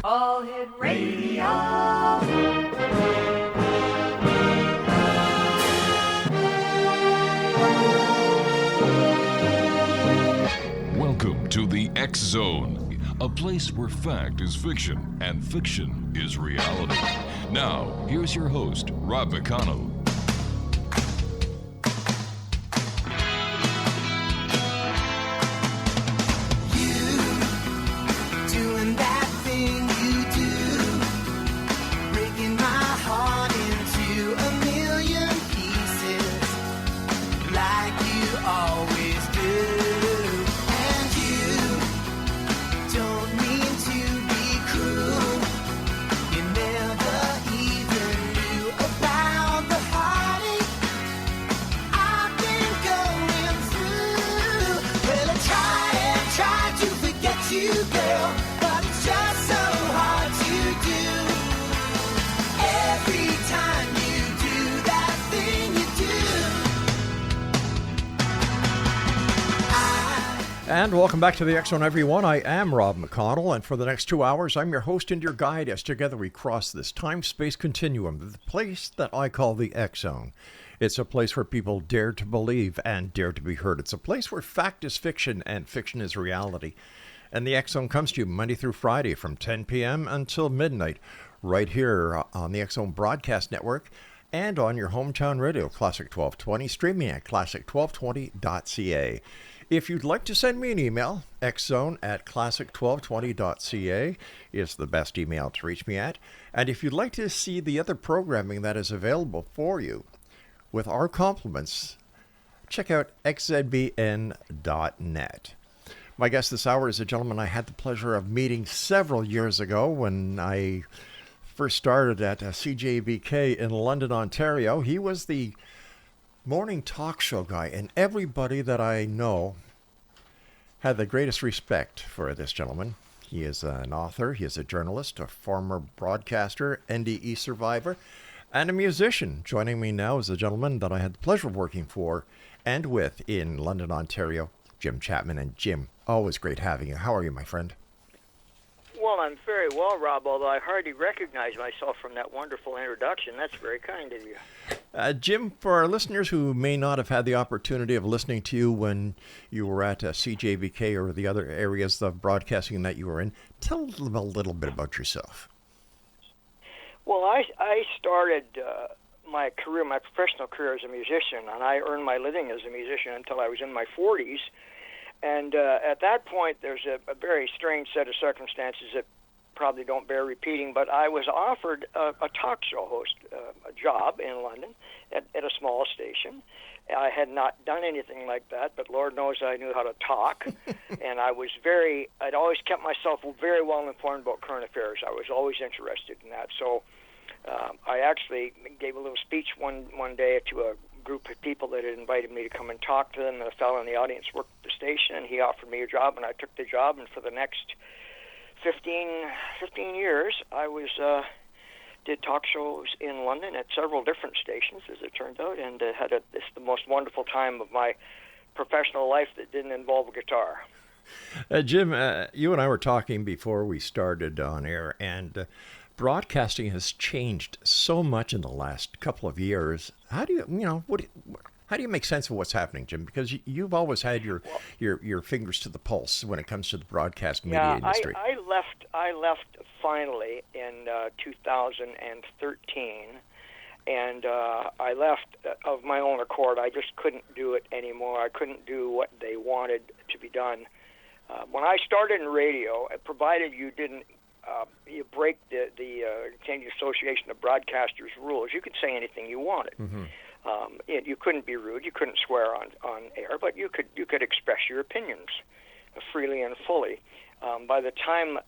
All Hit Radio. Welcome to the X Zone, a place where fact is fiction and fiction is reality. Now, here's your host, Rob McConnell. And welcome back to the X Zone, everyone. I am Rob McConnell, and for the next 2 hours, I'm your host and your guide as together we cross this time-space continuum, the place that I call the X Zone. It's a place where people dare to believe and dare to be heard. It's a place where fact is fiction and fiction is reality. And the X Zone comes to you Monday through Friday from 10 p.m. until midnight, right here on the X Zone Broadcast Network and on your hometown radio, Classic 1220, streaming at classic1220.ca. If you'd like to send me an email, xzone@classic1220.ca is the best email to reach me at. And if you'd like to see the other programming that is available for you, with our compliments, check out xzbn.net. My guest this hour is a gentleman I had the pleasure of meeting several years ago when I first started at CJBK in London, Ontario. He was the morning talk show guy, and everybody that I know had the greatest respect for this gentleman. He is an author, he is a journalist, a former broadcaster, NDE survivor, and a musician. Joining me now is a gentleman that I had the pleasure of working for and with in London, Ontario, Jim Chapman. And Jim, always great having you. How are you, my friend? Well, I'm very well, Rob, although I hardly recognize myself from that wonderful introduction. That's very kind of you. Jim, for our listeners who may not have had the opportunity of listening to you when you were at CJBK or the other areas of broadcasting that you were in, tell them a little bit about yourself. Well, I started my career, my professional career as a musician, and I earned my living as a musician until I was in my 40s. And at that point, there's a very strange set of circumstances that probably don't bear repeating, but I was offered a talk show host, a job in London at a small station. I had not done anything like that, but Lord knows I knew how to talk. And I'd always kept myself very well informed about current affairs. I was always interested in that. So I actually gave a little speech one day to a group of people that had invited me to come and talk to them, and a fellow in the audience worked at the station, and he offered me a job, and I took the job, and for the next 15 years, I did talk shows in London at several different stations, as it turned out, and had the most wonderful time of my professional life that didn't involve a guitar. Jim, you and I were talking before we started on air, and broadcasting has changed so much in the last couple of years. How do you make sense of what's happening, Jim? Because you've always had your fingers to the pulse when it comes to the broadcast media industry. I left finally in 2013, and I left of my own accord. I just couldn't do it anymore. I couldn't do what they wanted to be done. When I started in radio, provided you didn't you break the Canadian Association of Broadcasters rules, you could say anything you wanted. Mm-hmm. You couldn't be rude, you couldn't swear on air, but you could express your opinions freely and fully. By the time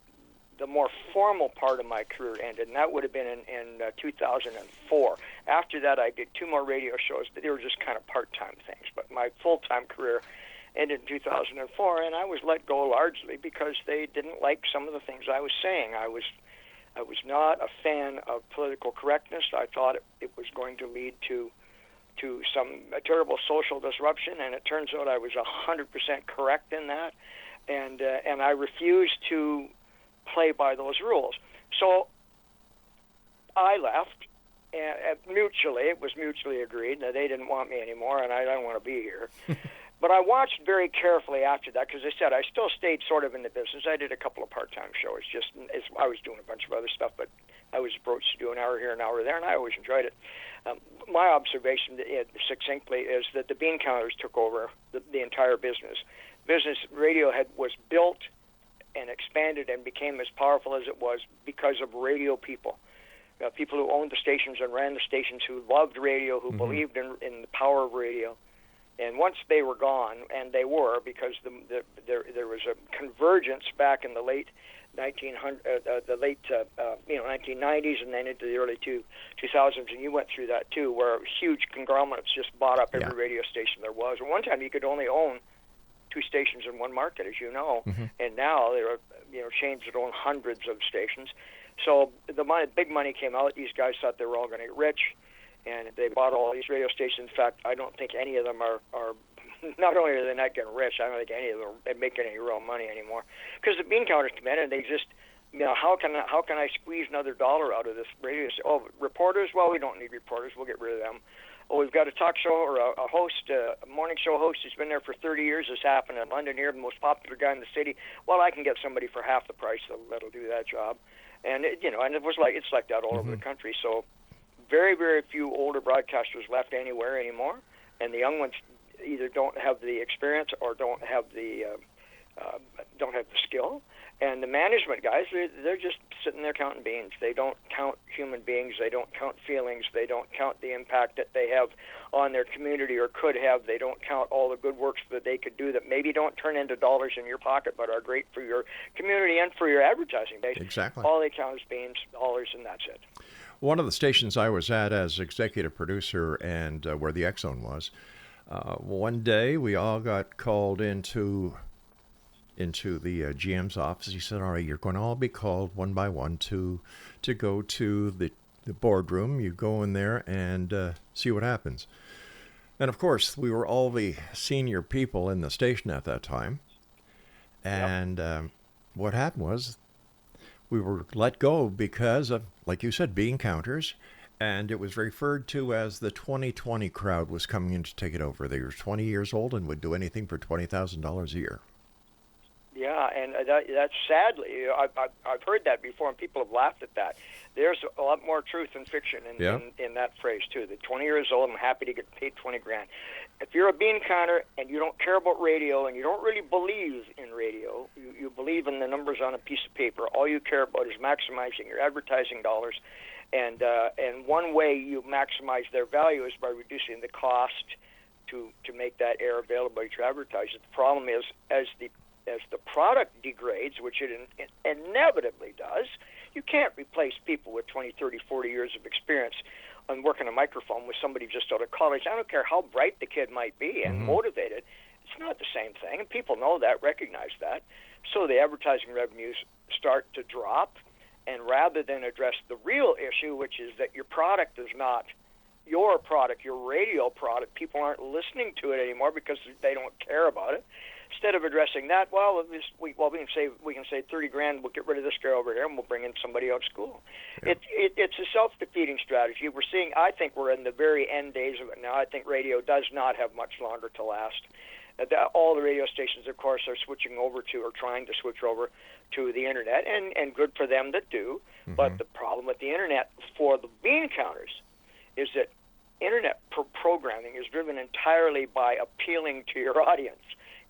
the more formal part of my career ended, and that would have been in 2004. After that, I did 2 more radio shows, but they were just kind of part-time things. But my full-time career ended in 2004, and I was let go largely because they didn't like some of the things I was saying. I was not a fan of political correctness. I thought it was going to lead to some terrible social disruption, and it turns out I was 100% correct in that. and I refused to play by those rules. So I left, and it was mutually agreed that they didn't want me anymore, and I don't want to be here. But I watched very carefully after that, because I said I still stayed sort of in the business. I did a couple of part-time shows. I was doing a bunch of other stuff, but I was approached to do an hour here, an hour there, and I always enjoyed it. My observation, succinctly, is that the bean counters took over the entire business. Radio was built and expanded and became as powerful as it was because of radio people. People who owned the stations and ran the stations, who loved radio, who believed in the power of radio. And once they were gone, and they were, because there was a convergence back in the late 1990s and then into the early 2000s, and you went through that too, where huge conglomerates just bought up every radio station there was. At one time, you could only own 2 stations in one market, as you know, and now there are chains that own hundreds of stations. So the big money came out. These guys thought they were all going to get rich, and they bought all these radio stations. In fact, I don't think any of them are not only are they not getting rich, I don't think any of them are making any real money anymore. Because the bean counters come in and they just, how can I squeeze another dollar out of this radio? Oh, reporters? Well, we don't need reporters. We'll get rid of them. Oh, we've got a talk show or a host, a morning show host who's been there for 30 years. This happened in London here, the most popular guy in the city. Well, I can get somebody for half the price that'll do that job. And it's like that all over the country. So very, very few older broadcasters left anywhere anymore, and the young ones either don't have the experience or don't have the skill. And the management guys, they're just sitting there counting beans. They don't count human beings. They don't count feelings. They don't count the impact that they have on their community or could have. They don't count all the good works that they could do that maybe don't turn into dollars in your pocket but are great for your community and for your advertising base. Exactly. All they count is beans, dollars, and that's it. One of the stations I was at as executive producer and where the X Zone was, one day we all got called into the GM's office. He said, all right, you're going to all be called one by one to go to the boardroom. You go in there and see what happens. And, of course, we were all the senior people in the station at that time. And what happened was we were let go because of, like you said, bean counters. And it was referred to as the 2020 crowd was coming in to take it over. They were 20 years old and would do anything for $20,000 a year. Yeah, and that's sadly, I've heard that before, and people have laughed at that. There's a lot more truth in fiction in that phrase, too. The 20 years old, I'm happy to get paid $20,000. If you're a bean counter and you don't care about radio and you don't really believe in radio, you believe in the numbers on a piece of paper, all you care about is maximizing your advertising dollars. And one way you maximize their value is by reducing the cost to make that air available to advertisers. The problem is, as the product degrades, which it inevitably does, you can't replace people with 20, 30, 40 years of experience on working a microphone with somebody just out of college. I don't care how bright the kid might be and motivated. It's not the same thing, and people know that, recognize that. So the advertising revenues start to drop, and rather than address the real issue, which is that your product is not your product, your radio product, people aren't listening to it anymore because they don't care about it. Instead of addressing that, we can say $30,000. We'll get rid of this guy over here, and we'll bring in somebody out of school. Yeah. It's a self-defeating strategy. I think we're in the very end days of it now. I think radio does not have much longer to last. All the radio stations, of course, are trying to switch over to the internet, and good for them that do. But the problem with the internet for the bean counters is that internet programming is driven entirely by appealing to your audience.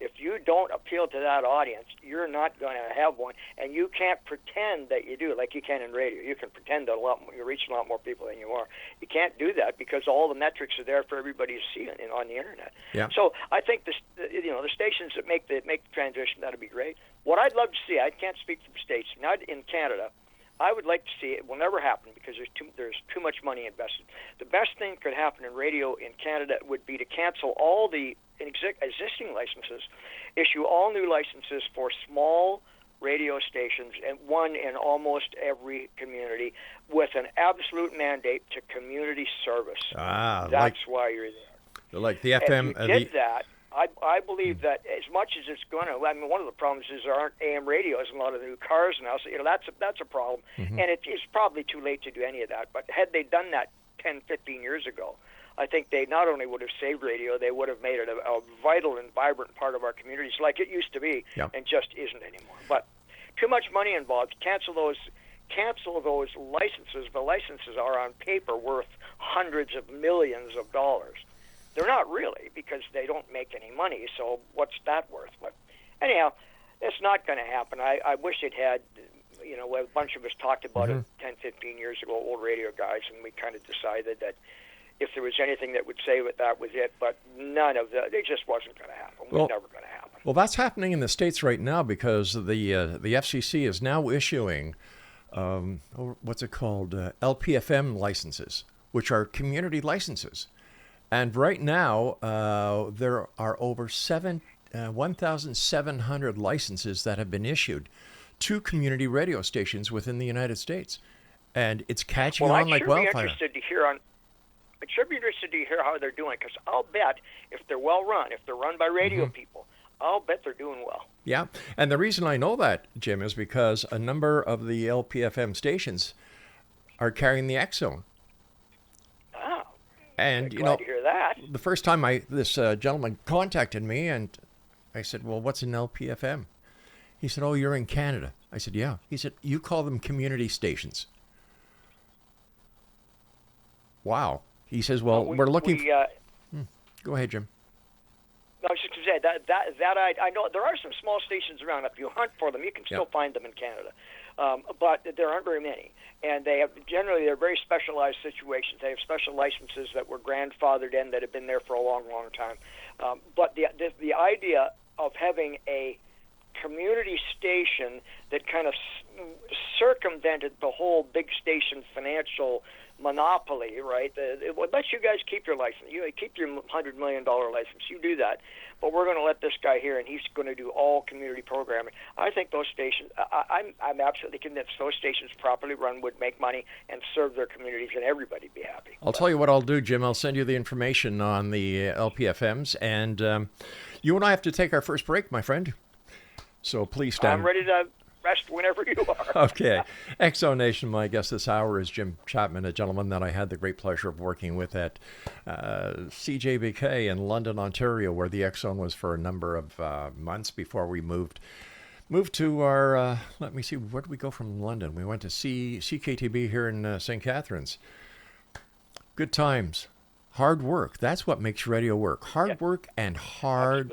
If you don't appeal to that audience, you're not going to have one, and you can't pretend that you do like you can in radio. You can pretend that you're reaching a lot more people than you are. You can't do that because all the metrics are there for everybody to see on the internet. Yeah. So I think the stations that make the transition, that'd be great. What I'd love to see, I can't speak for the states. Not in Canada. I would like to see it. Will never happen because there's too much money invested. The best thing that could happen in radio in Canada would be to cancel all the existing licenses, issue all new licenses for small radio stations, and one in almost every community, with an absolute mandate to community service. That's why you're there. Like the FM. If you did that, I believe that as much as it's going to, I mean, one of the problems is there aren't AM radios in a lot of the new cars now, so that's a problem. And it's probably too late to do any of that. But had they done that 10, 15 years ago, I think they not only would have saved radio, they would have made it a vital and vibrant part of our communities like it used to be, and just isn't anymore. But too much money involved. Cancel those licenses. The licenses are on paper worth hundreds of millions of dollars. They're not really, because they don't make any money, so what's that worth? But anyhow, it's not going to happen. I wish it had. You know, a bunch of us talked about it 10, 15 years ago, old radio guys, and we kind of decided that if there was anything that would save it, that was it. But none of that. It just wasn't going to happen. It was never going to happen. Well, that's happening in the States right now because the FCC is now issuing, what's it called, LPFM licenses, which are community licenses. And right now, there are over 1,700 licenses that have been issued to community radio stations within the United States. And it's catching on like wildfire. I should be interested to hear how they're doing, because I'll bet if they're well run, if they're run by radio people, I'll bet they're doing well. Yeah, and the reason I know that, Jim, is because a number of the LPFM stations are carrying the X Zone. Oh, and glad to hear that. The first time this gentleman contacted me, and I said, "Well, what's an LPFM?" He said, "Oh, you're in Canada." I said, "Yeah." He said, "You call them community stations." Wow. He says, "Well, we're looking." Go ahead, Jim. No, I was just going to say that I know there are some small stations around. If you hunt for them, you can still find them in Canada, but there aren't very many. And they're very specialized situations. They have special licenses that were grandfathered in that have been there for a long, long time. But the idea of having a community station that kind of circumvented the whole big station financial monopoly, right? It lets you guys keep your license. You keep your $100 million license. You do that. But we're going to let this guy here, and he's going to do all community programming. I think those stations, I'm absolutely convinced those stations properly run would make money and serve their communities, and everybody be happy. I'll tell you what I'll do, Jim. I'll send you the information on the LPFMs, and you and I have to take our first break, my friend. So please stand. I'm ready to rest whenever you are. Okay. Exo Nation, my guest this hour is Jim Chapman, a gentleman that I had the great pleasure of working with at CJBK in London, Ontario, where the Exxon was for a number of months before we moved to our, let me see, where did we go from London? We went to CKTB here in St. Catharines. Good times. Hard work. That's what makes radio work. Hard work and hard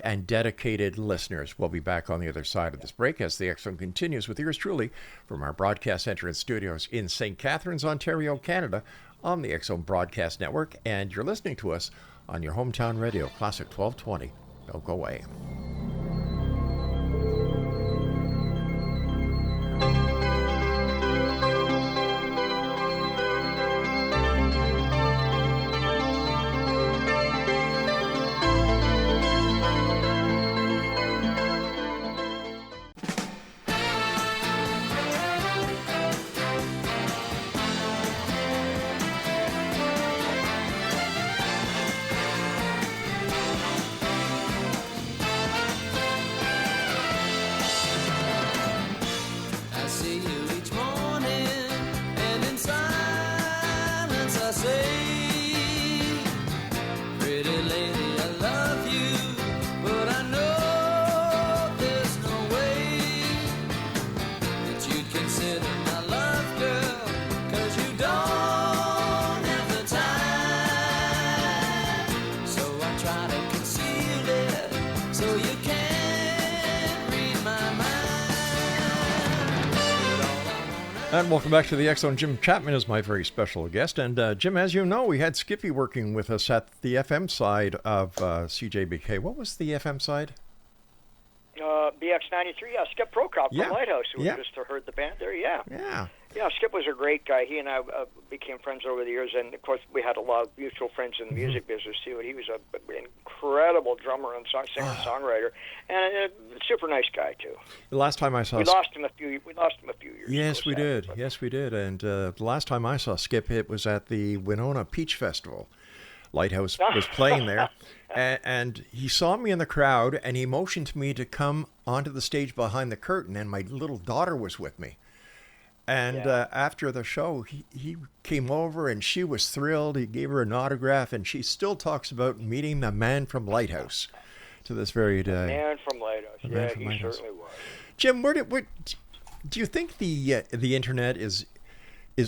and dedicated listeners. We'll be back on the other side of this break as the X-Zone continues with yours truly from our broadcast center and studios in St. Catharines, Ontario, Canada, on the X-Zone Broadcast Network. And you're listening to us on your hometown radio, Classic 1220. Don't go away. And welcome back to the X-Zone. Jim Chapman is my very special guest. And Jim, as you know, we had Skippy working with us at the FM side of CJBK. What was the FM side? BX93, Skip Prokop from Lighthouse, who just heard the band there, Yeah, Skip was a great guy. He and I became friends over the years, and, of course, we had a lot of mutual friends in the music business, too, and he was an incredible drummer and singer-songwriter, and a super nice guy, too. The last time I saw... We lost him a few years Yes, ago. Yes, we did. And the last time I saw Skip, it was at the Winona Peach Festival. Lighthouse was playing there. And he saw me in the crowd, and he motioned to me to come onto the stage behind the curtain, and my little daughter was with me. And after the show, he came over, and she was thrilled. He gave her an autograph, and she still talks about meeting the man from Lighthouse to this very day. Man from Lighthouse. Yeah, he certainly was. Jim, where do you think the internet is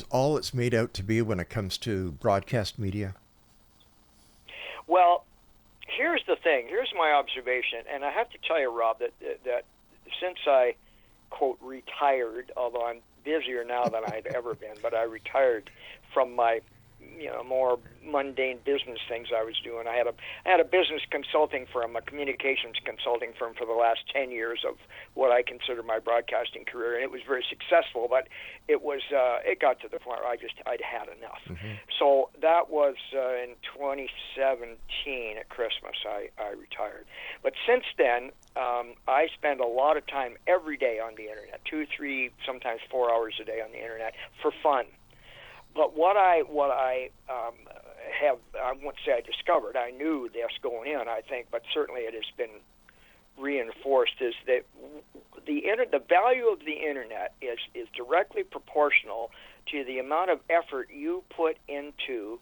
all it's made out to be when it comes to broadcast media? Well, here's the thing. Here's my observation, and I have to tell you, Rob, that since I, quote, retired, although I'm busier now than I'd ever been, but I retired from my more mundane business things I was doing. I had a business consulting firm, a communications consulting firm for the last 10 years of what I consider my broadcasting career, and it was very successful, but it got to the point where I'd had enough. Mm-hmm. So that was in 2017 at Christmas I retired. But since then, I spend a lot of time every day on the internet, 2, 3, sometimes 4 hours a day on the internet for fun. But what I have, I won't say I discovered, I knew this going in, I think, but certainly it has been reinforced, is that the value of the internet is directly proportional to the amount of effort you put into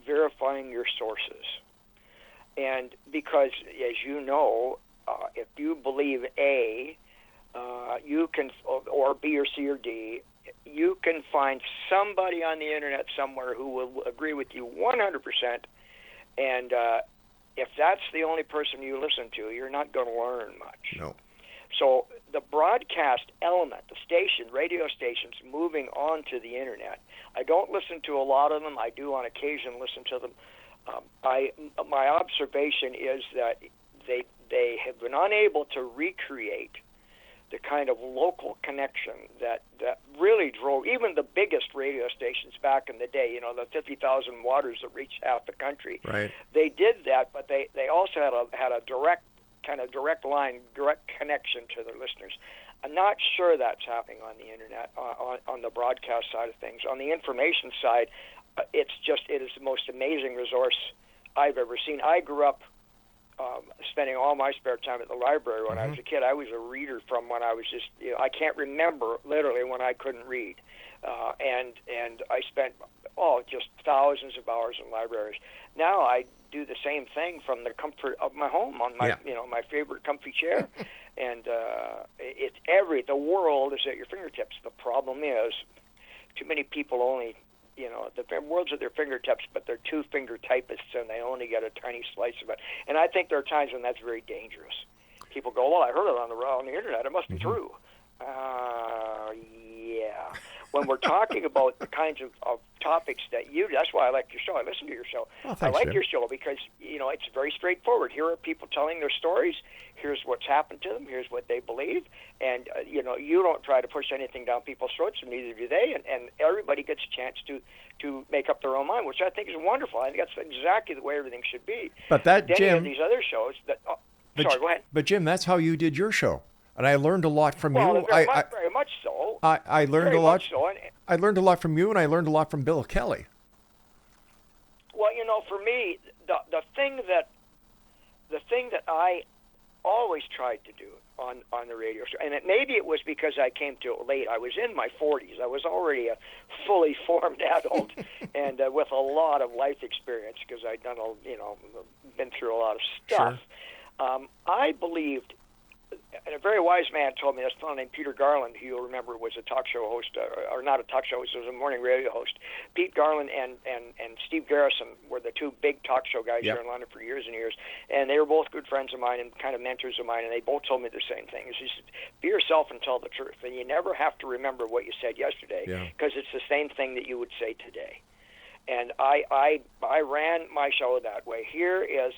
verifying your sources. And because, as you know, if you believe A, you can, or B or C or D, you can find somebody on the internet somewhere who will agree with you 100%. And if that's the only person you listen to, you're not going to learn much. No. So the broadcast element, the radio stations moving onto the internet, I don't listen to a lot of them. I do on occasion listen to them. My observation is that they have been unable to recreate the kind of local connection that really drove even the biggest radio stations back in the day, the 50,000 waters that reached half the country. Right. They did that, but they also had a direct connection to their listeners. I'm not sure that's happening on the internet, on the broadcast side of things. On the information side, it is the most amazing resource I've ever seen. I grew up spending all my spare time at the library when I was a kid. I was a reader from when I was just, I can't remember literally when I couldn't read. And I spent, just thousands of hours in libraries. Now I do the same thing from the comfort of my home on my, my favorite comfy chair. And the world is at your fingertips. The problem is too many people only, the world's at their fingertips, but they're two-finger typists, and they only get a tiny slice of it. And I think there are times when that's very dangerous. People go, well, I heard it on the internet. It must be true. Yeah. When we're talking about the kinds of topics that that's why I like your show. I listen to your show. Oh, thanks, I like Jim. your show because, it's very straightforward. Here are people telling their stories. Here's what's happened to them. Here's what they believe. And, you don't try to push anything down people's throats, and neither do they. And everybody gets a chance to make up their own mind, which I think is wonderful. I think that's exactly the way everything should be. But that, Jim... of these other shows that... sorry, go ahead. But, Jim, that's how you did your show. And I learned a lot from you. Very much so. I learned a lot. I learned a lot from you, and I learned a lot from Bill Kelly. Well, for me, the thing that I always tried to do on the radio show, and maybe it was because I came to it late. I was in my 40s. I was already a fully formed adult, and with a lot of life experience because I'd done been through a lot of stuff. Sure. I believed. And a very wise man told me, this fellow named Peter Garland, who you'll remember was a talk show host, or not a talk show host, he was a morning radio host. Pete Garland and Steve Garrison were the two big talk show guys here in London for years and years, and they were both good friends of mine and kind of mentors of mine, and they both told me the same thing. He said, be yourself and tell the truth, and you never have to remember what you said yesterday, because it's the same thing that you would say today. And I ran my show that way. Here's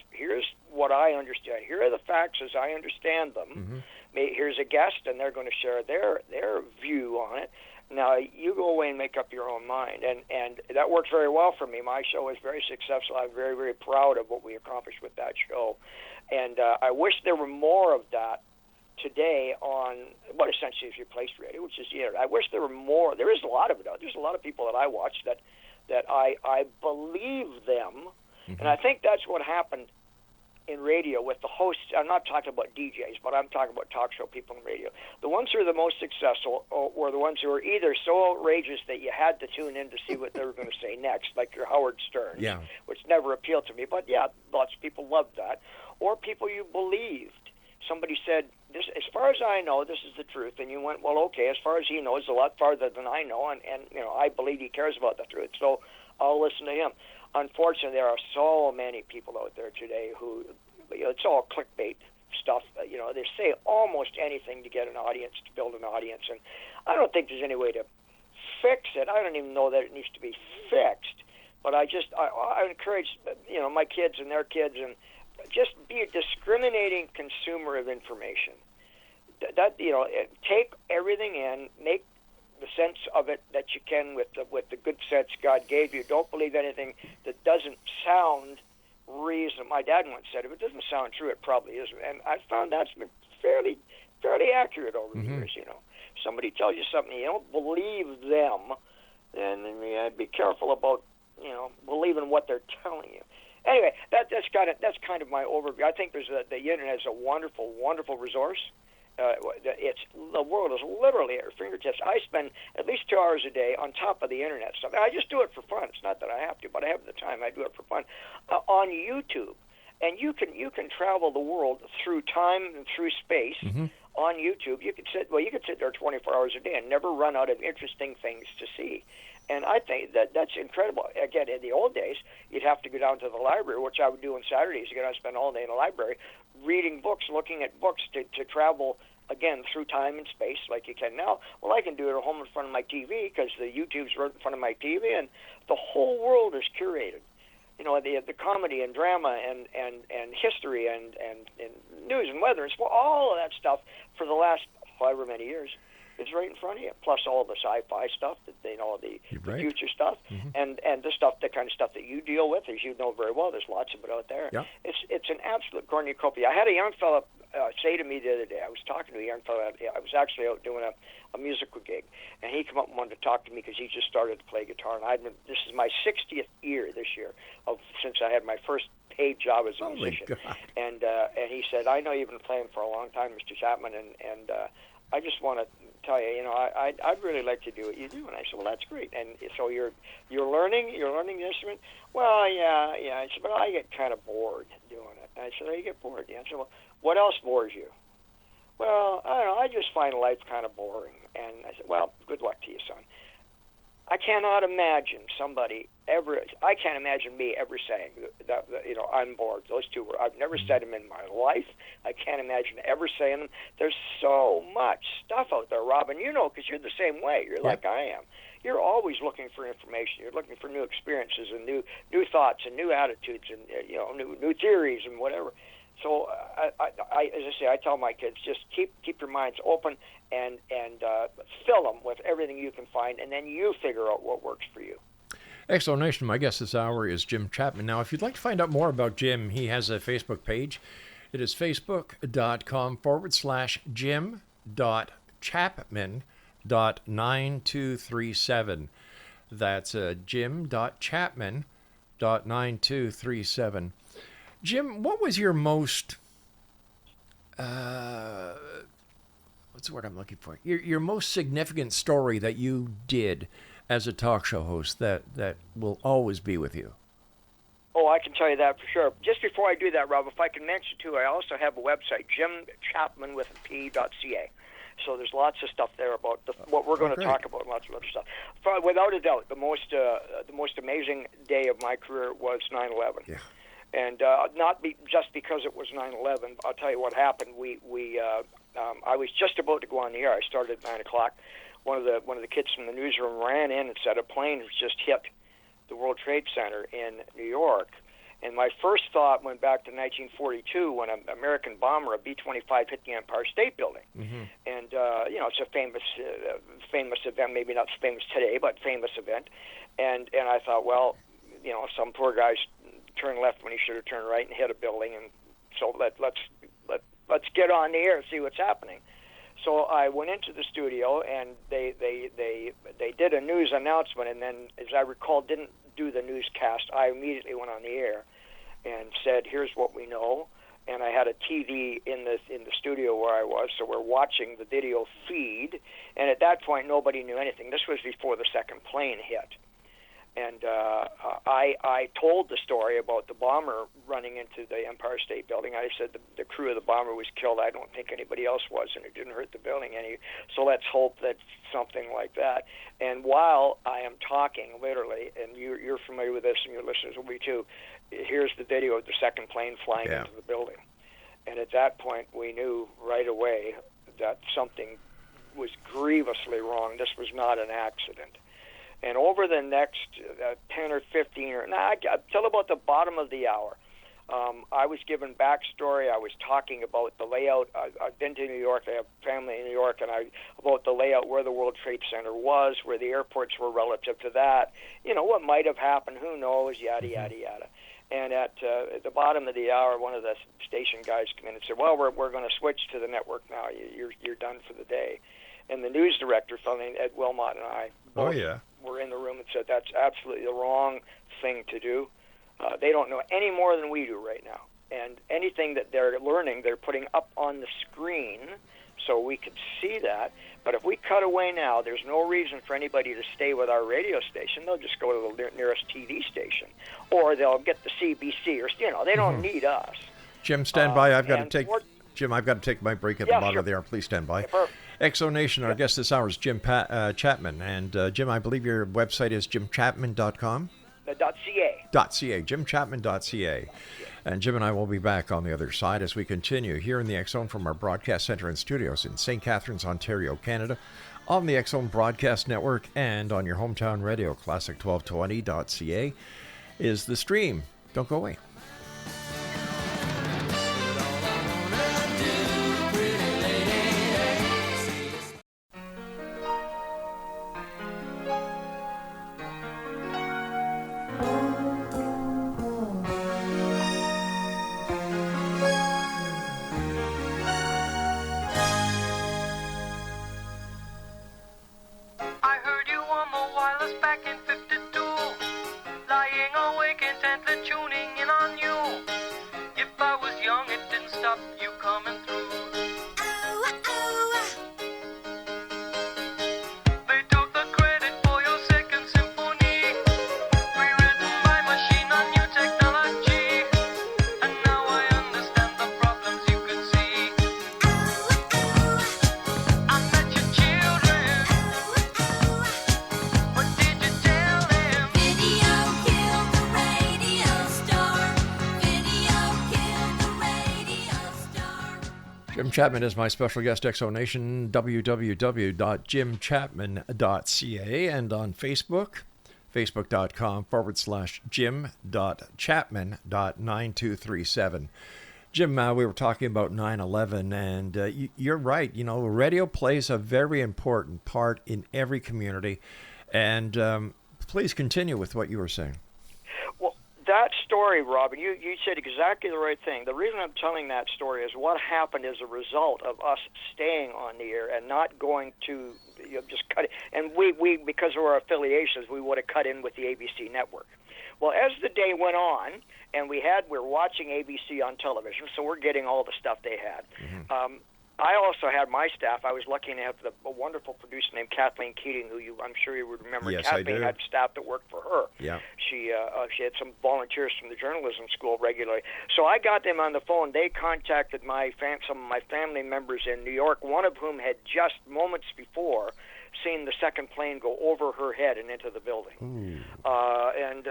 what I understand. Here are the facts as I understand them. Mm-hmm. Here's a guest, and they're going to share their view on it. Now, you go away and make up your own mind. And that works very well for me. My show is very successful. I'm very, very proud of what we accomplished with that show. And I wish there were more of that today on what essentially is replaced radio, which is the internet. I wish there were more. There is a lot of it. There's a lot of people that I watch that I believe them, And I think that's what happened in radio with the hosts. I'm not talking about DJs, but I'm talking about talk show people in radio. The ones who are the most successful were the ones who were either so outrageous that you had to tune in to see what they were going to say next, like your Howard Stern, which never appealed to me. But yeah, lots of people loved that. Or people you believed. Somebody said, "This, as far as I know, this is the truth," and you went, "Well, okay. As far as he knows, a lot farther than I know, and I believe he cares about the truth, so I'll listen to him." Unfortunately, there are so many people out there today who, it's all clickbait stuff. They say almost anything to get an audience, to build an audience, and I don't think there's any way to fix it. I don't even know that it needs to be fixed, but I encourage, my kids and their kids, and just be a discriminating consumer of information. Take everything in, make the sense of it that you can with the good sense God gave you. Don't believe anything that doesn't sound reasonable. My dad once said, if it doesn't sound true, it probably isn't. And I found that's been fairly accurate over the years. Somebody tells you something, you don't believe them, then be careful about believing what they're telling you. Anyway, that's kind of my overview. I think the internet is a wonderful, wonderful resource. The world is literally at your fingertips. I spend at least 2 hours a day on top of the internet stuff. I just do it for fun. It's not that I have to, but I have the time. I do it for fun on YouTube, and you can travel the world through time and through space on YouTube. You could sit there 24 hours a day and never run out of interesting things to see. And I think that's incredible. Again, in the old days, you'd have to go down to the library, which I would do on Saturdays. You're going to spend all day in the library reading books, looking at books to travel, again, through time and space like you can now. Well, I can do it at home in front of my TV because the YouTube's right in front of my TV, and the whole world is curated. The comedy and drama and history and news and weather and sport, all of that stuff for the last however many years. It's right in front of you. Plus all the sci-fi stuff, the future stuff, and the kind of stuff that you deal with, as you know very well. There's lots of it out there. Yeah. It's an absolute cornucopia. I had a young fella say to me the other day. I was talking to a young fella. I was actually out doing a musical gig, and he came up and wanted to talk to me because he just started to play guitar. And this is my 60th year this year since I had my first paid job as a musician. God. And he said, "I know you've been playing for a long time, Mr. Chapman, and I just want to tell you, I'd really like to do what you do." And I said, "Well, that's great. And so you're learning the instrument?" "Well, yeah." I said, "But I get kind of bored doing it." And I said, "Oh, you get bored?" Yeah. I said, "Well, what else bores you?" "Well, I don't know. I just find life kind of boring." And I said, "Well, good luck to you, son." I cannot imagine I can't imagine me ever saying that I'm bored. Those two words, I've never said them in my life. I can't imagine ever saying them. There's so much stuff out there, Robin, because you're the same way. You're like I am. You're always looking for information. You're looking for new experiences and new thoughts and new attitudes and new theories and whatever. So as I say, I tell my kids, just keep your minds open and fill them with everything you can find, and then you figure out what works for you. Explanation. My guest this hour is Jim Chapman. Now, if you'd like to find out more about Jim, he has a Facebook page. It is facebook.com/Jim.Chapman.9237. That's Jim.Chapman.9237. Jim, what was your most, what's the word I'm looking for? Your most significant story that you did as a talk show host that will always be with you? Oh, I can tell you that for sure. Just before I do that, Rob, if I can mention too, I also have a website, jimchapman.ca. So there's lots of stuff there about what we're going to talk about, lots of other stuff. Without a doubt, the most amazing day of my career was 9/11. Yeah. And not just because it was 9/11. I'll tell you what happened. I was just about to go on the air. I started at 9 o'clock. One of the kids from the newsroom ran in and said a plane has just hit the World Trade Center in New York. And my first thought went back to 1942 when an American bomber, a B-25, hit the Empire State Building. Mm-hmm. And it's a famous event, maybe not famous today, but famous event. And I thought, well, some poor guy's turned left when he should have turned right and hit a building, and so let's get on the air and see what's happening. So I went into the studio, and they did a news announcement, and then, as I recall, didn't do the newscast. I immediately went on the air, and said, "Here's what we know." And I had a TV in the studio where I was, so we're watching the video feed. And at that point, nobody knew anything. This was before the second plane hit. And I told the story about the bomber running into the Empire State Building. I said the crew of the bomber was killed. I don't think anybody else was, and it didn't hurt the building any. So let's hope that something like that. And while I am talking, literally, and you're familiar with this, and your listeners will be too, here's the video of the second plane flying into the building. And at that point, we knew right away that something was grievously wrong. This was not an accident. And over the next 10 or 15, till about the bottom of the hour, I was given backstory. I was talking about the layout. I've been to New York. I have family in New York, and about the layout, where the World Trade Center was, where the airports were relative to that. What might have happened, who knows, yada, yada, yada. And at the bottom of the hour, one of the station guys came in and said, "Well, we're going to switch to the network now. You're done for the day." And the news director, fellow named Ed Wilmot, and I were in the room and said, "That's absolutely the wrong thing to do. They don't know any more than we do right now. And anything that they're learning, they're putting up on the screen so we could see that. But if we cut away now, there's no reason for anybody to stay with our radio station. They'll just go to the nearest TV station, or they'll get the CBC, or they don't need us." Jim, stand by. I've got to take my break at the bottom of the hour. Please stand by. Exo Nation, our guest this hour is Jim Chapman. And Jim, I believe your website is jimchapman.com? .ca. jimchapman.ca. And Jim and I will be back on the other side as we continue here in the X-Zone from our broadcast center and studios in St. Catharines, Ontario, Canada, on the X-Zone Broadcast Network and on your hometown radio, classic1220.ca, is the stream. Don't go away. Jim Chapman is my special guest, Exo Nation, www.jimchapman.ca, and on Facebook, facebook.com/jim.chapman.9237. Jim, we were talking about 9/11, and you're right. Radio plays a very important part in every community. And please continue with what you were saying. Well, that story, Robin, you said exactly the right thing. The reason I'm telling that story is what happened as a result of us staying on the air and not going to just cut it. And we because of our affiliations, we would have cut in with the ABC network. Well, as the day went on, and we're watching ABC on television, so we're getting all the stuff they had. Mm-hmm. I also had my staff. I was lucky to have a wonderful producer named Kathleen Keating, who I'm sure you would remember. Yes, Kathleen I do. had staff that worked for her. Yeah. She had some volunteers from the journalism school regularly. So I got them on the phone. They contacted some of my family members in New York, one of whom had just moments before seen the second plane go over her head and into the building. And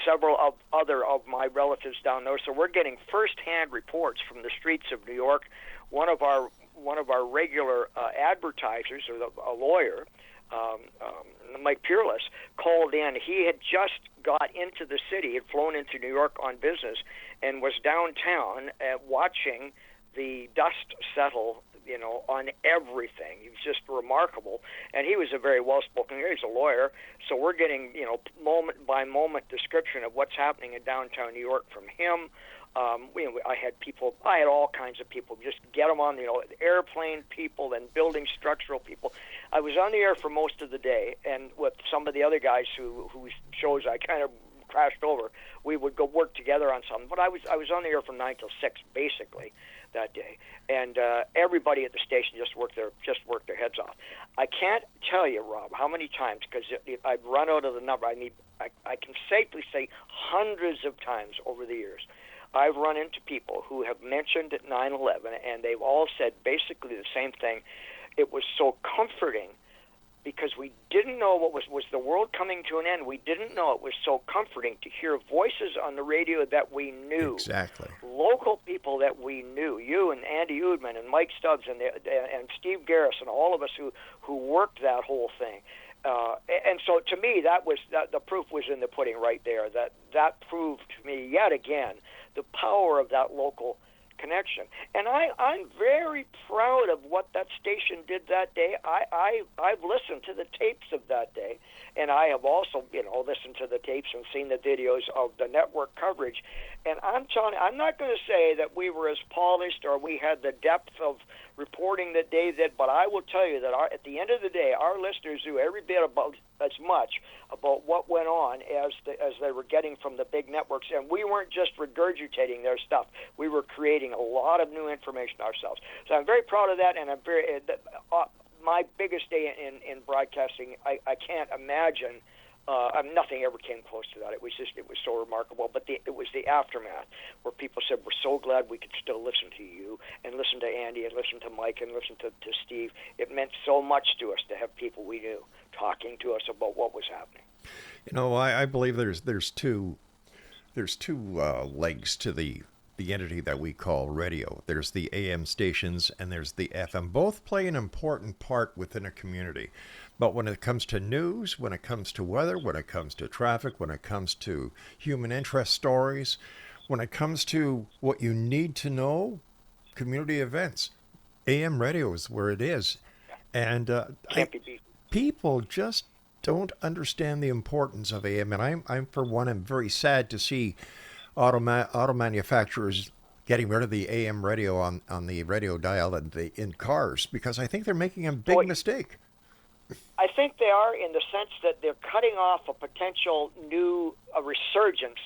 several other of my relatives down there. So we're getting first-hand reports from the streets of New York. One of our regular advertisers, or a lawyer, Mike Peerless, called in. He had just got into the city, had flown into New York on business, and was downtown watching the dust settle, on everything. He was just remarkable. And he was a very well-spoken, he's a lawyer, so we're getting, moment-by-moment description of what's happening in downtown New York from him. I had all kinds of people. Just get them on, airplane people and building structural people. I was on the air for most of the day, and with some of the other guys whose shows I kind of crashed over, we would go work together on something. But I was on the air from 9 till 6 basically that day, and everybody at the station just worked their heads off. I can't tell you, Rob, how many times, because I've run out of the number. I can safely say hundreds of times over the years, I've run into people who have mentioned 9/11, and they've all said basically the same thing. It was so comforting because we didn't know what was the world coming to an end. We didn't know. It was so comforting to hear voices on the radio that we knew. Exactly. Local people that we knew. You and Andy Udman and Mike Stubbs and Steve Garris and all of us who worked that whole thing. And so to me, the proof was in the pudding right there. That proved to me yet again the power of that local connection. And I'm very proud of what that station did that day. I've listened to the tapes of that day, and I have also, listened to the tapes and seen the videos of the network coverage. And I'm telling you, I'm not going to say that we were as polished or we had the depth of reporting that Dave did, but I will tell you that at the end of the day, our listeners knew every bit about as much about what went on as they were getting from the big networks, and we weren't just regurgitating their stuff. We were creating a lot of new information ourselves. So I'm very proud of that, and I'm very my biggest day in broadcasting. I can't imagine. Nothing ever came close to that. It was so remarkable. But it was the aftermath where people said, we're so glad we could still listen to you and listen to Andy and listen to Mike and listen to Steve. It meant so much to us to have people we knew talking to us about what was happening. I believe there's two legs to the entity that we call radio. There's the AM stations and there's the FM. Both play an important part within a community. But when it comes to news, when it comes to weather, when it comes to traffic, when it comes to human interest stories, when it comes to what you need to know, community events, AM radio is where it is. And people just don't understand the importance of AM. And I'm for one, I'm very sad to see auto manufacturers getting rid of the AM radio on the radio dial in cars, because I think they're making a big mistake. I think they are, in the sense that they're cutting off a potential new resurgence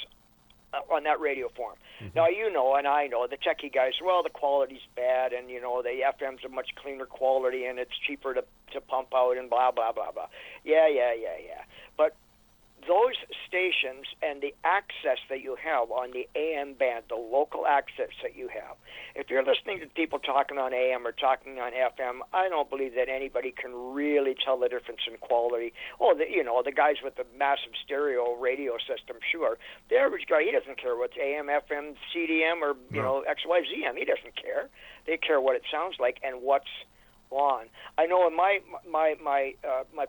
on that radio form. Mm-hmm. Now, and I know, the techie guys, well, the quality's bad, and, the FM's a much cleaner quality, and it's cheaper to pump out, and blah, blah, blah, blah. Yeah. But those stations and the access that you have on the AM band, the local access that you have, if you're listening to people talking on AM or talking on FM, I don't believe that anybody can really tell the difference in quality. Oh, the guys with the massive stereo radio system, sure. The average guy, he doesn't care what's AM, FM, CDM, or XYZM. He doesn't care. They care what it sounds like and what's on. I know in my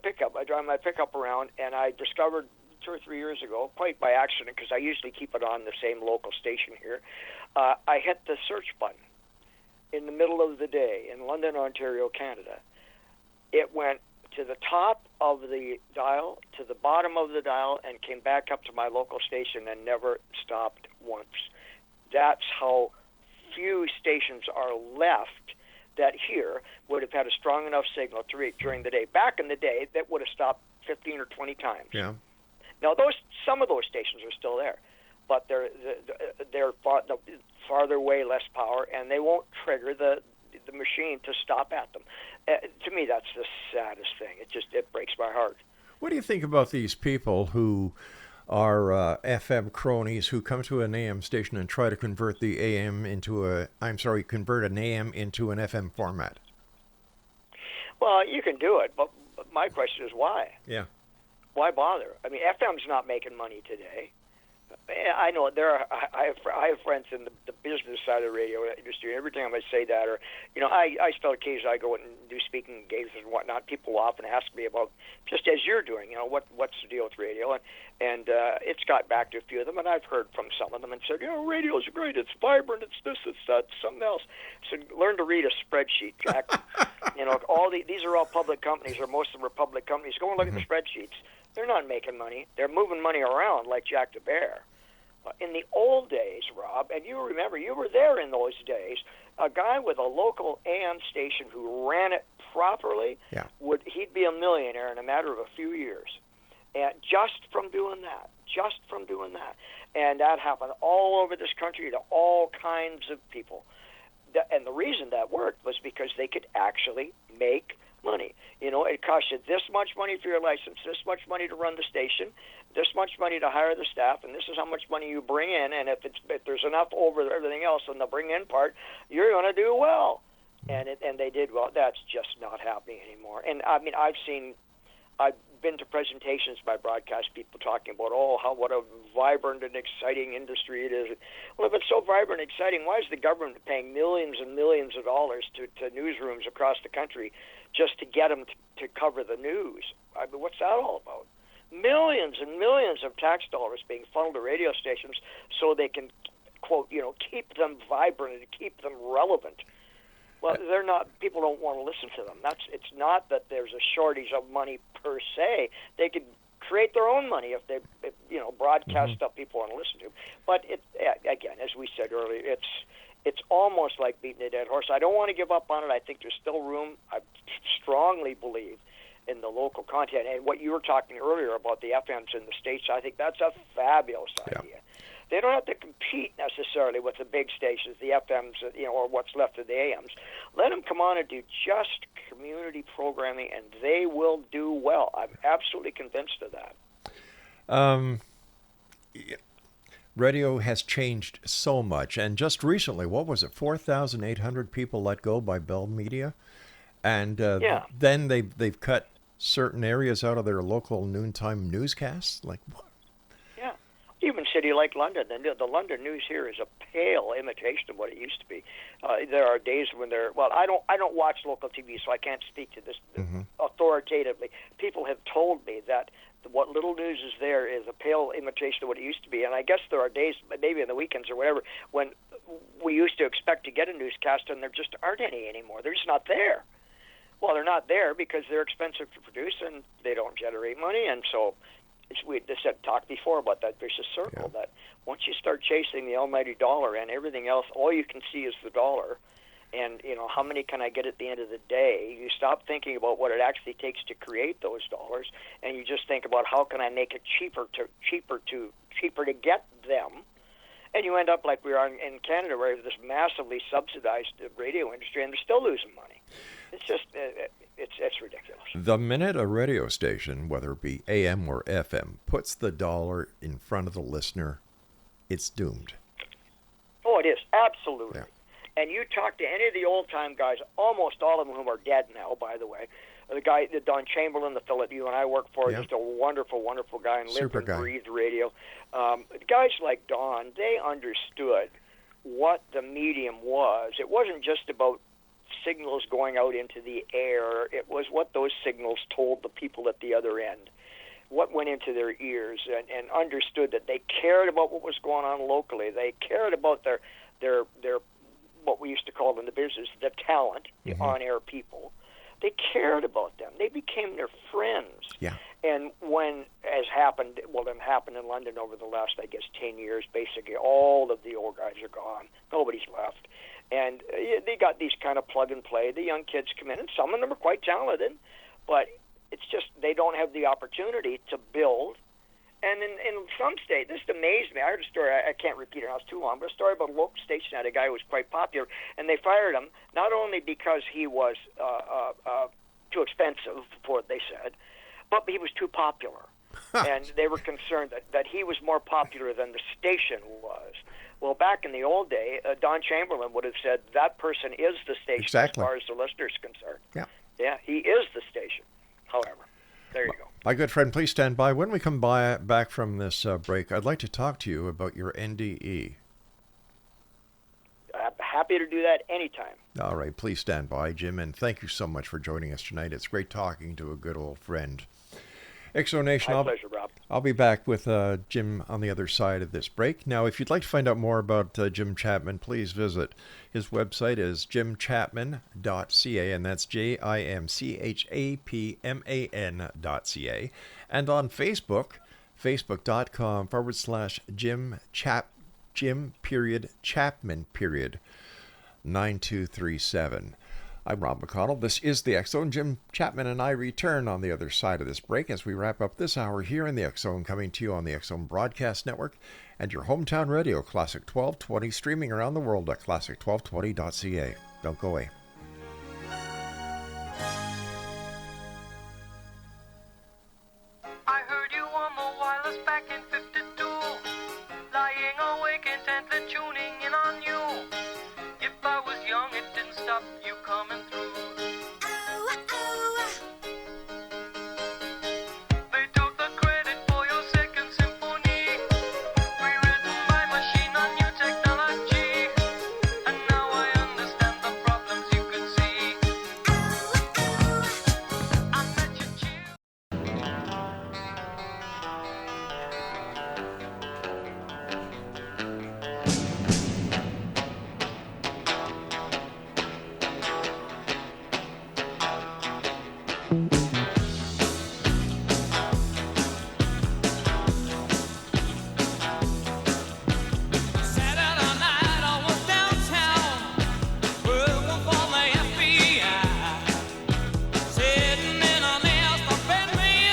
pickup, I drive my pickup around, and I discovered 2 or 3 years ago, quite by accident, because I usually keep it on the same local station here, I hit the search button in the middle of the day in London, Ontario, Canada. It went to the top of the dial, to the bottom of the dial, and came back up to my local station and never stopped once. That's how few stations are left that here would have had a strong enough signal to reach during the day. Back in the day, that would have stopped 15 or 20 times. Yeah. Now, some of those stations are still there, but they're farther away, less power, and they won't trigger the machine to stop at them. To me, that's the saddest thing. It breaks my heart. What do you think about these people who are FM cronies who come to an AM station and try to convert the AM convert an AM into an FM format? Well, you can do it, but my question is why? Yeah. Why bother? I mean, FM's not making money today. I know I have friends in the business side of the radio industry. Every time I say that, or I still occasionally go and do speaking engagements and whatnot. People will often ask me about, just as you're doing, what's the deal with radio, and it's got back to a few of them, and I've heard from some of them and said, radio's great, it's vibrant, it's this, it's that, it's something else. So learn to read a spreadsheet, Jack. These are all public companies, or most of them are public companies. Go and look at the spreadsheets. They're not making money. They're moving money around like Jack the Bear. In the old days, Rob, and you remember, you were there in those days, a guy with a local AM station who ran it properly, he'd be a millionaire in a matter of a few years. and just from doing that. And that happened all over this country to all kinds of people. And the reason that worked was because they could actually make money. It cost you this much money for your license, this much money to run the station, this much money to hire the staff, and this is how much money you bring in. And if there's enough over everything else on the bring in part, you're going to do well. And they did well. That's just not happening anymore. And I mean, I've been to presentations by broadcast people talking about, what a vibrant and exciting industry it is. Well, if it's so vibrant and exciting, why is the government paying millions and millions of dollars to newsrooms across the country just to get them to cover the news? I mean, what's that all about? Millions and millions of tax dollars being funneled to radio stations so they can, quote, keep them vibrant and keep them relevant. Well, they're not. People don't want to listen to them. It's not that there's a shortage of money per se. They could create their own money if they, broadcast stuff people want to listen to. But again, as we said earlier, it's almost like beating a dead horse. I don't want to give up on it. I think there's still room. I strongly believe in the local content. And what you were talking earlier about the FMs in the States, I think that's a fabulous idea. They don't have to compete necessarily with the big stations, the FMs, or what's left of the AMs. Let them come on and do just community programming, and they will do well. I'm absolutely convinced of that. Radio has changed so much, and just recently, what was it, 4,800 people let go by Bell Media? And then they've cut certain areas out of their local noontime newscasts? Like, what? Even a city like London, the London news here is a pale imitation of what it used to be. There are days when I don't watch local TV, so I can't speak to this authoritatively. People have told me that what little news is there is a pale imitation of what it used to be, and I guess there are days, maybe on the weekends or whatever, when we used to expect to get a newscast, and there just aren't any anymore. They're just not there. Well, they're not there because they're expensive to produce, and they don't generate money, and so we just talked before about that vicious circle, that once you start chasing the almighty dollar and everything else, all you can see is the dollar, and how many can I get at the end of the day? You stop thinking about what it actually takes to create those dollars, and you just think about how can I make it cheaper to get them, and you end up like we are in Canada, where we have this massively subsidized radio industry, and they're still losing money. It's just it's ridiculous. The minute a radio station, whether it be AM or FM, puts the dollar in front of the listener, it's doomed. Oh, it is, absolutely. Yeah. And you talk to any of the old-time guys, almost all of them whom are dead now, by the way. The Don Chamberlain, the fellow that you and I work for, just a wonderful, wonderful guy, and lived and breathed radio. Guys like Don, they understood what the medium was. It wasn't just about signals going out into the air. It was what those signals told the people at the other end, what went into their ears, and understood that they cared about what was going on locally. They cared about their what we used to call in the business the talent, the on-air people. They cared about them. They became their friends. Yeah. And when, as happened, it happened in London over the last, 10 years, basically all of the old guys are gone. Nobody's left. And they got these kind of plug and play. The young kids come in, and some of them are quite talented, but it's just they don't have the opportunity to build. And in some states, this amazed me. I heard a story, I can't repeat it, it's too long, but a story about a local station had a guy who was quite popular, and they fired him not only because he was too expensive, for what they said, but he was too popular. And they were concerned that he was more popular than the station was. Well, back in the old day, Don Chamberlain would have said that person is the station as far as the listener's concerned. Yeah, he is the station. However, there you go. My good friend, please stand by. When we come back from this break, I'd like to talk to you about your NDE. I'm happy to do that anytime. All right, please stand by, Jim, and thank you so much for joining us tonight. It's great talking to a good old friend. Exonation, my pleasure, Rob. I'll be back with Jim on the other side of this break. Now, if you'd like to find out more about Jim Chapman, please visit. His website is jimchapman.ca, and that's JIMCHAPMAN.ca. And on Facebook, facebook.com/Jim Chapman 9237. I'm Rob McConnell. This is the X Zone. Jim Chapman and I return on the other side of this break as we wrap up this hour here in the X Zone, coming to you on the X Zone Broadcast Network and your hometown radio, Classic 1220, streaming around the world at classic1220.ca. Don't go away. I heard you on the wireless back in 52, lying awake intently tuning in on you. If I was young, it didn't stop you coming through. They took the credit for your second symphony, rewritten by machine on new technology. And now I understand the problems you could see. I met you cheer. Saturday night I was downtown working for the FBI, sitting in an Astor Bentley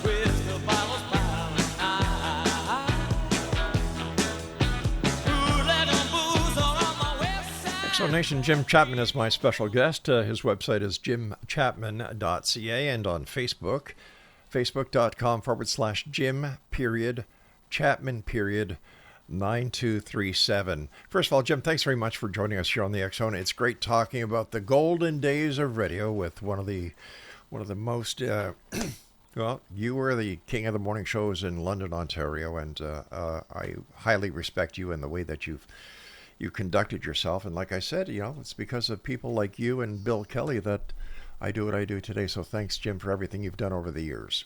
with the bottles piling high. Bootleg and booze are on the west side. Explanation, Jim Chapman is my special guest. His website is jimchapman.ca, and on Facebook, facebook.com/Jim Chapman 9237. First of all, Jim, thanks very much for joining us here on the X Zone. It's great talking about the golden days of radio with one of the most well, you were the king of the morning shows in London, Ontario, and I highly respect you in the way that you conducted yourself. And like I said, it's because of people like you and Bill Kelly that I do what I do today. So thanks, Jim, for everything you've done over the years.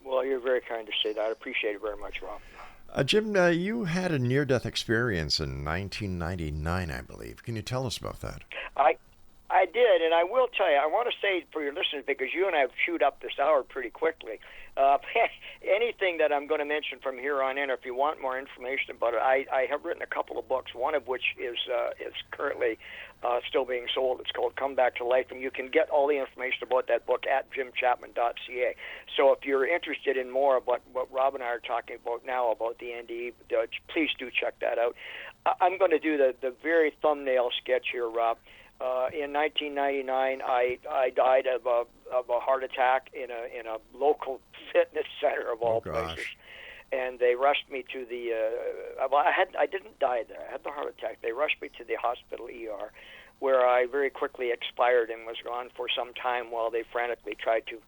Well, you're very kind to say that. I appreciate it very much, Rob. Jim, you had a near-death experience in 1999, I believe. Can you tell us about that? I did, and I will tell you, I want to say for your listeners, because you and I have chewed up this hour pretty quickly, anything that I'm going to mention from here on in, or if you want more information about it, I have written a couple of books, one of which is currently still being sold. It's called Come Back to Life, and you can get all the information about that book at jimchapman.ca. So if you're interested in more about what Rob and I are talking about now about the NDE, please do check that out. I'm going to do the very thumbnail sketch here, Rob. In 1999, I died of a heart attack in a local fitness center of all places, and they rushed me to the. I didn't die there. I had the heart attack. They rushed me to the hospital ER, where I very quickly expired and was gone for some time while they frantically tried to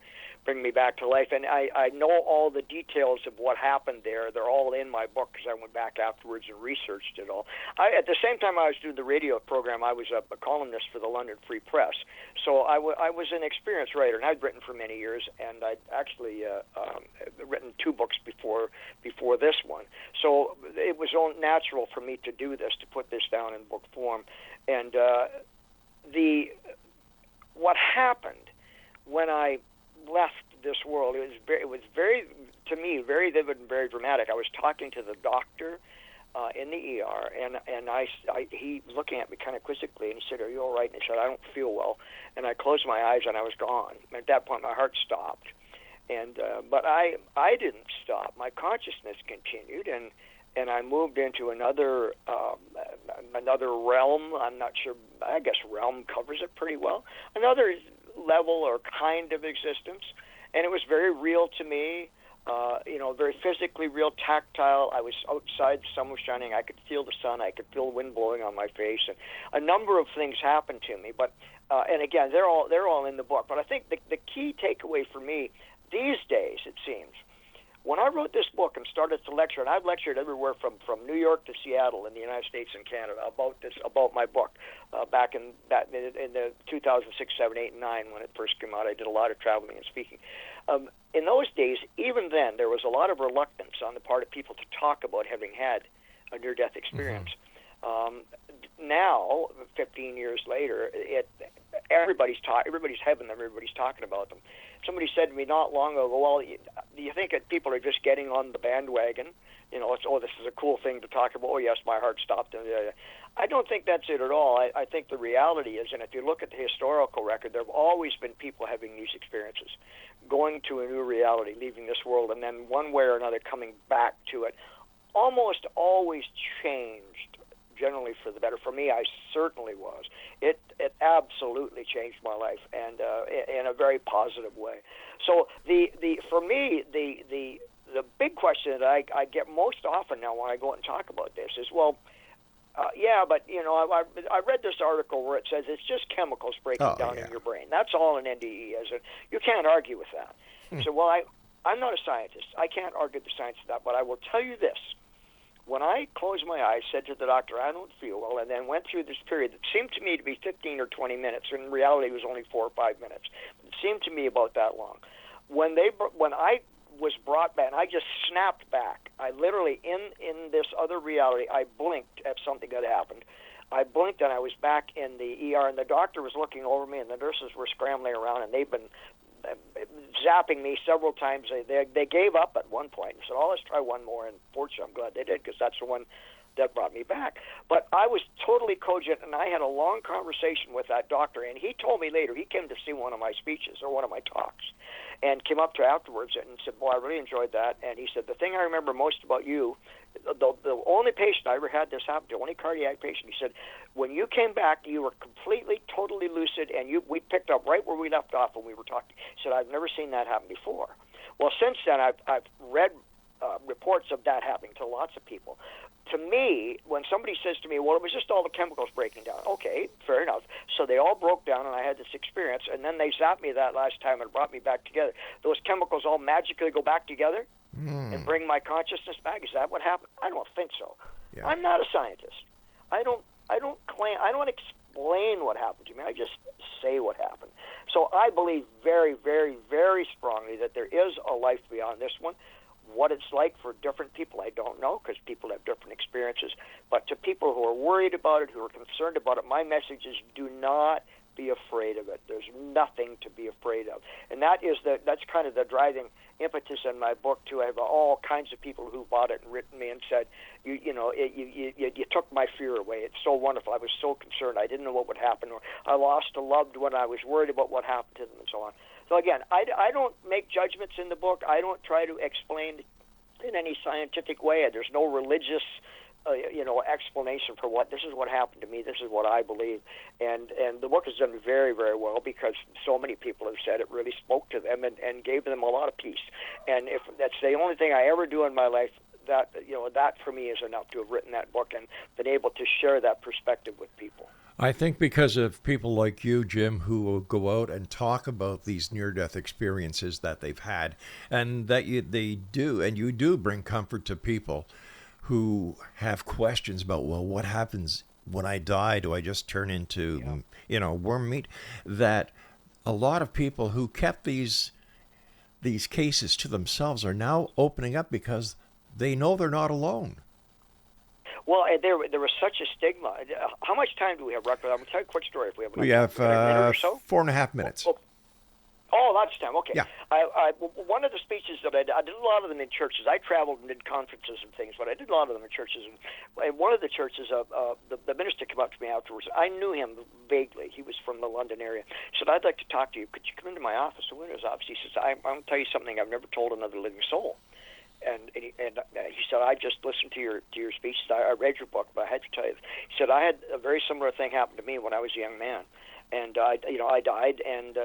bring me back to life. And I know all the details of what happened there. They're all in my book because I went back afterwards and researched it all. At the same time I was doing the radio program, I was a columnist for the London Free Press. So I was an experienced writer, and I'd written for many years, and I'd actually written 2 books before this one. So it was all natural for me to do this, to put this down in book form. And what happened when I left this world, it was very, to me, very vivid and very dramatic. I was talking to the doctor in the ER, and he was looking at me kind of quizzically, and he said, "Are you all right?" And I said, "I don't feel well." And I closed my eyes, and I was gone. At that point, my heart stopped, and but I didn't stop. My consciousness continued, and I moved into another realm. I'm not sure. I guess realm covers it pretty well. Another level or kind of existence, and it was very real to me. Very physically real, tactile. I was outside, the sun was shining. I could feel the sun. I could feel the wind blowing on my face, and a number of things happened to me. But and again, they're all in the book. But I think the key takeaway for me these days, it seems, when I wrote this book and started to lecture, and I've lectured everywhere from New York to Seattle in the United States and Canada about my book back in the 2006, 7, 8, and 9 when it first came out. I did a lot of traveling and speaking. In those days, even then, there was a lot of reluctance on the part of people to talk about having had a near-death experience. Now, 15 years later, everybody's having them. Everybody's talking about them. Somebody said to me not long ago, "Well, do you think that people are just getting on the bandwagon? This is a cool thing to talk about. Oh, yes, my heart stopped." I don't think that's it at all. I think the reality is, and if you look at the historical record, there have always been people having these experiences, going to a new reality, leaving this world, and then one way or another coming back to it. Almost always changed, generally for the better. For me, I certainly was. It absolutely changed my life, and in a very positive way. So for me, the big question that I get most often now when I go out and talk about this is, well, but I read this article where it says it's just chemicals breaking down in your brain. That's all an NDE is. And you can't argue with that. So, well, I'm not a scientist. I can't argue the science of that, but I will tell you this. When I closed my eyes, said to the doctor, I don't feel well, and then went through this period that seemed to me to be 15 or 20 minutes. In reality, it was only 4 or 5 minutes. It seemed to me about that long. When I was brought back, and I just snapped back. I literally, in this other reality, I blinked at something that happened. I blinked, and I was back in the ER, and the doctor was looking over me, and the nurses were scrambling around, and they've been zapping me several times. They gave up at one point and said, "Oh, let's try one more." And fortunately, I'm glad they did, because that's the one that brought me back. But I was totally cogent, and I had a long conversation with that doctor, and he told me later, he came to see one of my speeches or one of my talks, and came up to afterwards and said, "Boy, I really enjoyed that." And he said, "The thing I remember most about you, the only patient I ever had this happen to, only cardiac patient," he said, "when you came back, you were completely, totally lucid, and we picked up right where we left off when we were talking." He said, "I've never seen that happen before." Well, since then, I've read reports of that happening to lots of people. To me, when somebody says to me, "Well, it was just all the chemicals breaking down," okay, fair enough. So they all broke down, and I had this experience, and then they zapped me that last time and brought me back together. Those chemicals all magically go back together and bring my consciousness back. Is that what happened? I don't think so. Yeah. I'm not a scientist. I don't explain what happened to me. I just say what happened. So I believe very, very, very strongly that there is a life beyond this one. What it's like for different people, I don't know, because people have different experiences. But to people who are worried about it, who are concerned about it, my message is, do not be afraid of it. There's nothing to be afraid of. And that's kind of the driving impetus in my book, too. I have all kinds of people who bought it and written me and said, you took my fear away. It's so wonderful. I was so concerned. I didn't know what would happen. Or I lost a loved one. I was worried about what happened to them and so on. So again, I don't make judgments in the book. I don't try to explain in any scientific way. There's no religious, explanation for this is what happened to me. This is what I believe, and the book has done very, very well because so many people have said it really spoke to them and gave them a lot of peace. And if that's the only thing I ever do in my life, that for me is enough to have written that book and been able to share that perspective with people. I think because of people like you, Jim, who will go out and talk about these near-death experiences that they've had, and that you do bring comfort to people who have questions about, well, what happens when I die? Do I just turn into, worm meat? That a lot of people who kept these cases to themselves are now opening up because they know they're not alone. Well, there was such a stigma. How much time do we have, Rockabilly? I'm going to tell you a quick story if we have enough. We have a minute or so? 4.5 minutes. Oh, that's time. Okay. Yeah. One of the speeches that I did a lot of them in churches. I traveled and did conferences and things, but I did a lot of them in churches. And one of the churches, the minister came up to me afterwards. I knew him vaguely. He was from the London area. He said, "I'd like to talk to you. Could you come into my office?" I went to his office. He says, "I'm going to tell you something I've never told another living soul." And he said, "I just listened to your speech. I read your book, but I had to tell you." He said, "I had a very similar thing happen to me when I was a young man, and I died, and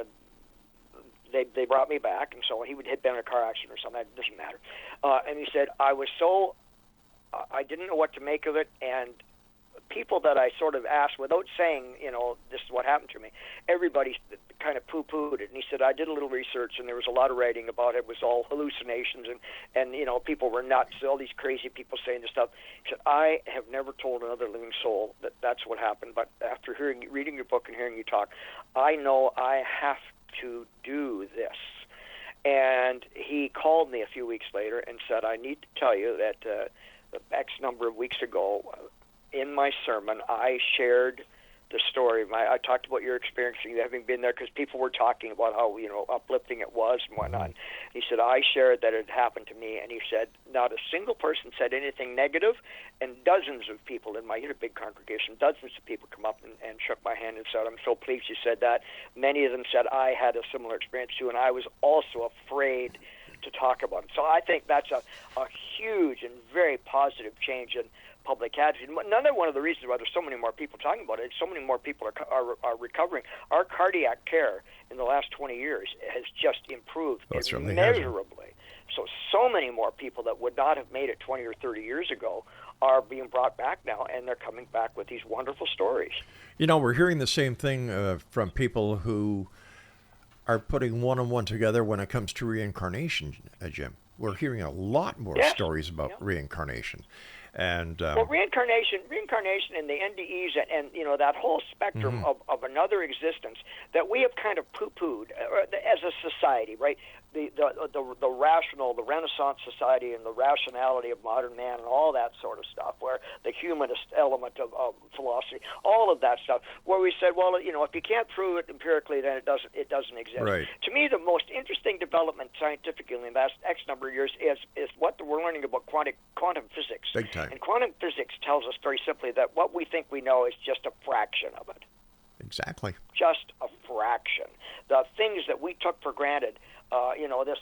they brought me back, and so he had been in a car accident or something. It doesn't matter." And he said, I didn't know what to make of it, and people that I sort of asked without saying, this is what happened to me, everybody kind of poo-pooed it. And he said, "I did a little research, and there was a lot of writing about it. It was all hallucinations, and people were nuts, all these crazy people saying this stuff." He said, "I have never told another living soul that that's what happened, but after reading your book and hearing you talk, I know I have to do this." And he called me a few weeks later and said, "I need to tell you that X number of weeks ago, in my sermon, I shared the story. I talked about your experience, you having been there, because people were talking about how, uplifting it was and whatnot. He said, I shared that it happened to me, and he said, not a single person said anything negative, and dozens of people he had a big congregation, dozens of people come up and shook my hand and said, I'm so pleased you said that. Many of them said, I had a similar experience too, and I was also afraid to talk about it. So I think that's a huge and very positive change in public advocacy. Another one of the reasons why there's so many more people talking about it, so many more people are recovering. Our cardiac care in the last 20 years has just improved immeasurably. So many more people that would not have made it 20 or 30 years ago are being brought back now, and they're coming back with these wonderful stories. We're hearing the same thing from people who are putting one-on-one together when it comes to reincarnation, Jim. We're hearing a lot more stories about reincarnation. And reincarnation and the NDEs and that whole spectrum of another existence that we have kind of poo-pooed as a society, right? The rational, the Renaissance society and the rationality of modern man and all that sort of stuff, where the humanist element of philosophy, all of that stuff, where we said, well, if you can't prove it empirically, then it doesn't exist. Right. To me, the most interesting development scientifically in the last X number of years is what we're learning about quantum physics. Big time. And quantum physics tells us very simply that what we think we know is just a fraction of it. Exactly. Just a fraction. The things that we took for granted,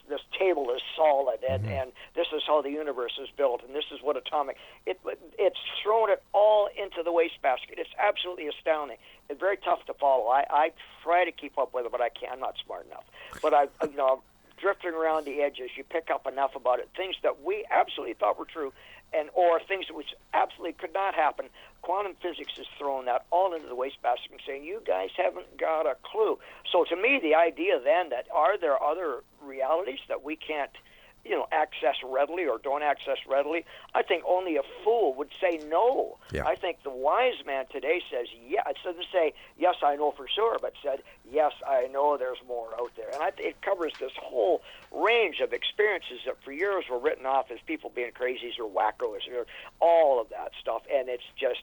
this table is solid, and this is how the universe is built, and this is what atomic. It's thrown it all into the wastebasket. It's absolutely astounding. It's very tough to follow. I try to keep up with it, but I can't. I'm not smart enough. But I'm drifting around the edges. You pick up enough about it. Things that we absolutely thought were true, or things which absolutely could not happen. Quantum physics is throwing that all into the wastebasket and saying, you guys haven't got a clue. So to me, the idea then that are there other realities that we can't access readily or don't access readily, I think only a fool would say no. Yeah. I think the wise man today says, it doesn't say, yes, I know for sure, but said, yes, I know there's more out there. And it covers this whole range of experiences that for years were written off as people being crazies or wackos or all of that stuff. And it's just,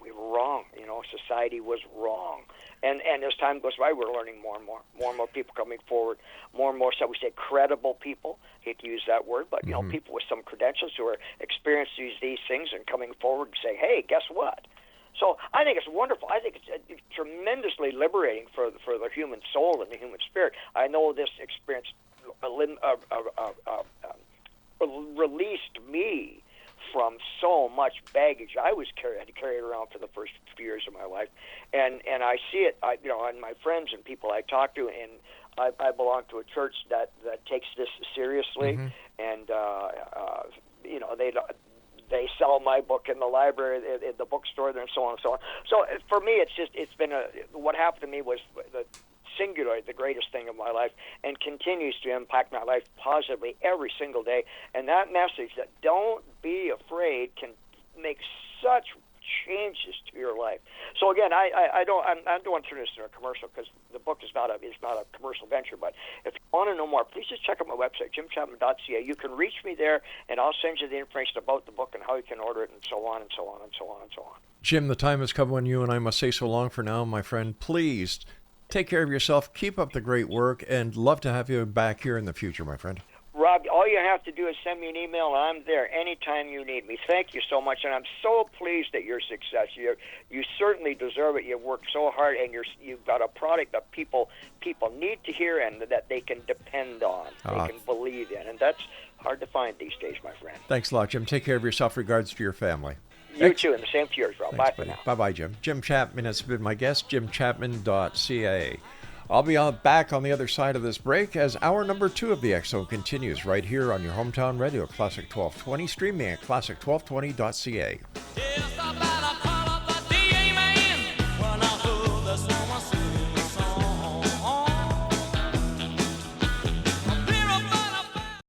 we were wrong. Society was wrong. And as time goes by, we're learning more and more people coming forward, more and more, so we say credible people, hate to use that word, but people with some credentials who are experiencing these things and coming forward and say, hey, guess what? So I think it's wonderful. I think it's tremendously liberating for the human soul and the human spirit. I know this experience released me from so much baggage I had to carry it around for the first few years of my life, and I see it, and my friends and people I talk to, and I belong to a church that takes this seriously, and they sell my book in the library, in the bookstore, and so on and so on. So for me, it's been what happened to me was singularly the greatest thing of my life, and continues to impact my life positively every single day. And that message that don't be afraid can make such changes to your life. So again, I don't want to turn this into a commercial, because the book is not a commercial venture. But if you want to know more, please just check out my website, jimchapman.ca. You can reach me there, and I'll send you the information about the book and how you can order it, and so on and so on and so on and so on. Jim, the time has come when you and I must say so long for now, my friend. Please take care of yourself, keep up the great work, and love to have you back here in the future, my friend. Rob, all you have to do is send me an email, and I'm there anytime you need me. Thank you so much, and I'm so pleased at your success. You certainly deserve it. You've worked so hard, and you've got a product that people need to hear and that they can depend on, they can believe in, and that's hard to find these days, my friend. Thanks a lot, Jim. Take care of yourself. Regards to your family. You too, and the same to yours, Rob. Thanks, Bye for now. Bye-bye, Jim. Jim Chapman has been my guest, jimchapman.ca. I'll be back on the other side of this break as hour number 2 of the X-Zone continues right here on your hometown radio, Classic 1220, streaming at classic1220.ca. Yeah.